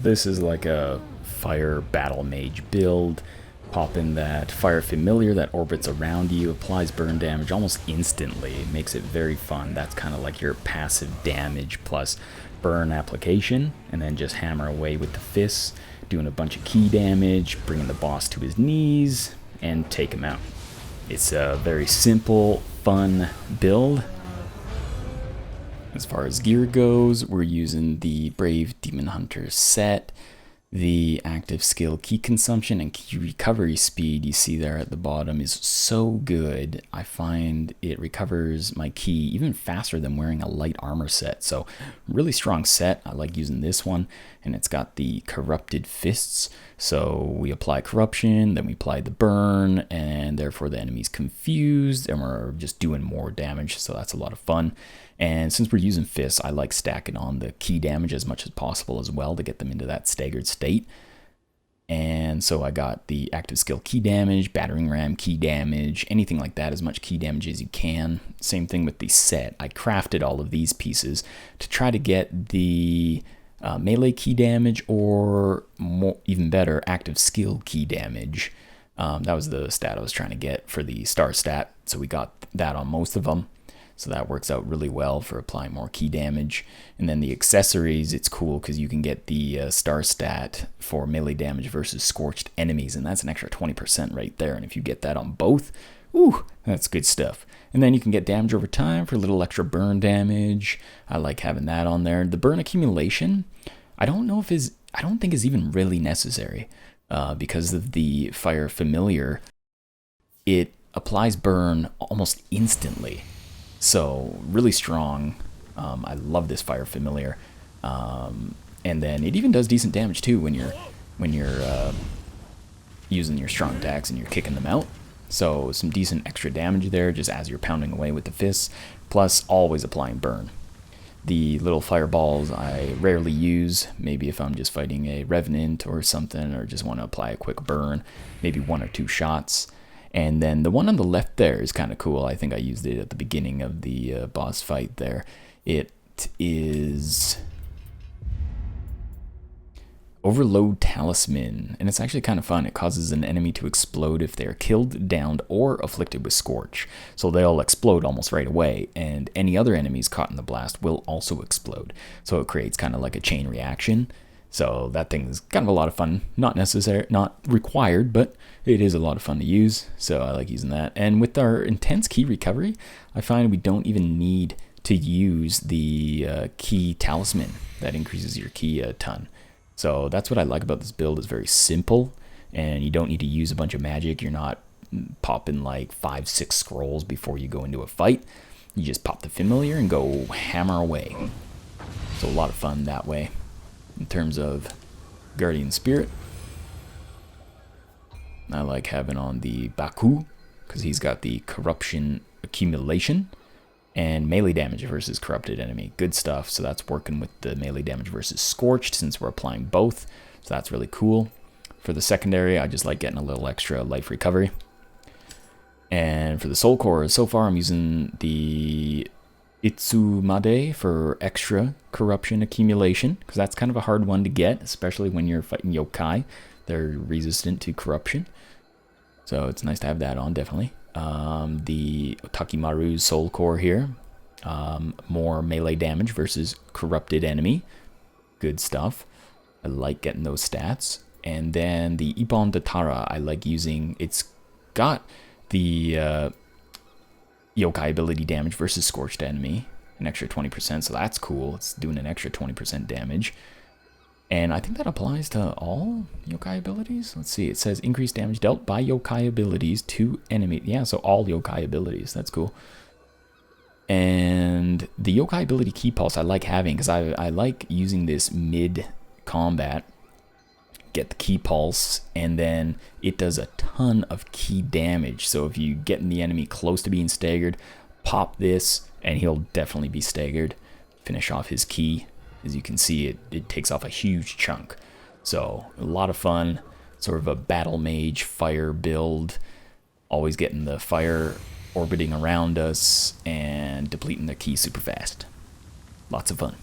This is like a fire battle mage build. Pop in that fire familiar that orbits around you, applies burn damage almost instantly, makes it very fun. That's kind of like your passive damage plus burn application, and then just hammer away with the fists, doing a bunch of key damage, bringing the boss to his knees, and take him out. It's a very simple, fun build. As far as gear goes, we're using the Brave Demon Hunter set. The active skill key consumption and key recovery speed you see there at the bottom is so good. I find it recovers my key even faster than wearing a light armor set. So really strong set. I like using this one, and it's got the corrupted fists. So we apply corruption, then we apply the burn, and therefore the enemy's confused and we're just doing more damage. So that's a lot of fun. And since we're using fists, I like stacking on the key damage as much as possible as well to get them into that staggered state. And so I got the active skill key damage, battering ram key damage, anything like that, as much key damage as you can. Same thing with the set. I crafted all of these pieces to try to get the melee key damage, or more, even better, active skill key damage. That was the stat I was trying to get for the star stat. So we got that on most of them. So that works out really well for applying more key damage. And then the accessories, it's cool because you can get the star stat for melee damage versus scorched enemies. And that's an extra 20% right there. And if you get that on both, ooh, that's good stuff. And then you can get damage over time for a little extra burn damage. I like having that on there. The burn accumulation, I don't think is even really necessary because of the fire familiar. It applies burn almost instantly. So really strong. I love this fire familiar, and then it even does decent damage too when you're using your strong attacks and you're kicking them out. So some decent extra damage there just as you're pounding away with the fists. Plus always applying burn. The little fireballs I rarely use. Maybe if I'm just fighting a revenant or something, or just want to apply a quick burn, maybe 1 or 2 shots. And then the one on the left there is kind of cool. I think I used it at the beginning of the boss fight there. It is Overload Talisman, and it's actually kind of fun. It causes an enemy to explode if they are killed, downed, or afflicted with Scorch. So they'll explode almost right away, and any other enemies caught in the blast will also explode. So it creates kind of like a chain reaction. So that thing is kind of a lot of fun. Not necessary, not required, but it is a lot of fun to use. So I like using that. And with our intense key recovery, I find we don't even need to use the key talisman that increases your key a ton. So that's what I like about this build. It's very simple, and you don't need to use a bunch of magic. You're not popping like 5-6 scrolls before you go into a fight. You just pop the familiar and go hammer away. So a lot of fun that way. In terms of Guardian Spirit, I like having on the Baku because he's got the corruption accumulation and melee damage versus corrupted enemy. Good stuff. So that's working with the melee damage versus scorched since we're applying both. So that's really cool. For the secondary, I just like getting a little extra life recovery. And for the soul core, so far I'm using the Itsumade for extra corruption accumulation, because that's kind of a hard one to get, especially when you're fighting yokai. They're resistant to corruption, so it's nice to have that on, definitely. The Otakimaru's soul core here, more melee damage versus corrupted enemy. Good stuff. I like getting those stats. And then the Ippon Datara, I like using. It's got the yokai ability damage versus scorched enemy, an extra 20%, so that's cool. It's doing an extra 20% damage, and I think that applies to all yokai abilities. Let's see, it says increased damage dealt by yokai abilities to enemy. Yeah, so all yokai abilities. That's cool. And the yokai ability key pulse I like having because I like using this mid combat. Get the key pulse, and then it does a ton of key damage. So if you get the enemy close to being staggered, pop this and he'll definitely be staggered. Finish off his key. As you can see, it takes off a huge chunk. So a lot of fun. Sort of a battle mage fire build. Always getting the fire orbiting around us and depleting their key super fast. Lots of fun.